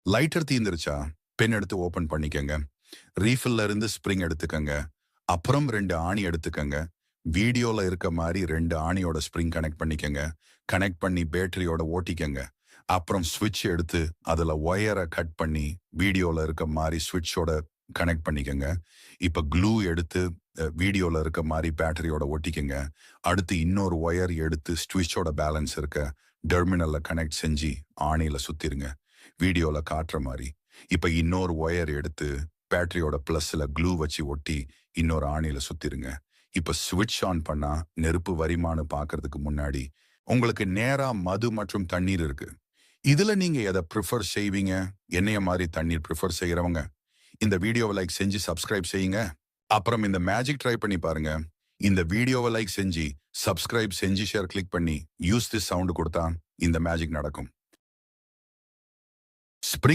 Lighter தீந்துருச்சா pen எடுத்து open பண்ணிக்கங்க. ரீஃபில்ல இருந்து ஸ்ப்ரிங் எடுத்துக்கங்க. அப்புறம் 2 ஆணி எடுத்துக்கங்க. வீடியோல இருக்க மாதிரி 2 ஆணியோட ஸ்ப்ரிங் கனெக்ட் பண்ணிக்கங்க. கனெக்ட் பண்ணி பேட்டரியோட ஓட்டிக்கங்க. அப்புறம் ஸ்விட்ச் எடுத்து அதுல ஒயரை கட் பண்ணி வீடியோல இருக்க மாதிரி ஸ்விட்சோட கனெக்ட் பண்ணிக்கங்க. இப்ப க்ளூ எடுத்து வீடியோல இருக்க மாதிரி பேட்டரியோட ஒட்டிக்கங்க. அடுத்து இன்னொரு ஒயர் எடுத்து ஸ்விட்சோட பேலன்ஸ் இருக்க டெர்மினல்ல கனெக்ட் செஞ்சு ஆணியில சுத்திருங்க. வீடியோல காட்டுற மாதிரி. இப்ப இன்னொரு ஒயர் எடுத்து பேட்டரியோட பிளஸ்ல க்ளூ வச்சு ஒட்டி இன்னொரு ஆணியில சுத்திருங்க. இப்ப ஸ்விட்ச் ஆன் பண்ணா நெருப்பு வரிமானு பாக்குறதுக்கு முன்னாடி உங்களுக்கு நேரா மது மற்றும் தண்ணீர் இருக்கு. இதுல நீங்க எதை ப்ரிஃபர் செய்வீங்க? என்னைய மாதிரி தண்ணீர் ப்ரிஃபர் செய்யறவங்க இந்த வீடியோவை லைக் செஞ்சு சப்ஸ்கிரைப் செய்யுங்க. அப்புறம் இந்த மேஜிக் ட்ரை பண்ணி பாருங்க. இந்த வீடியோவை லைக் செஞ்சு சப்ஸ்கிரைப் செஞ்சு ஷேர் கிளிக் பண்ணி யூஸ் திஸ் சவுண்ட் கொடுத்தா இந்த மேஜிக் நடக்கும். ஸ்ப்ரிங்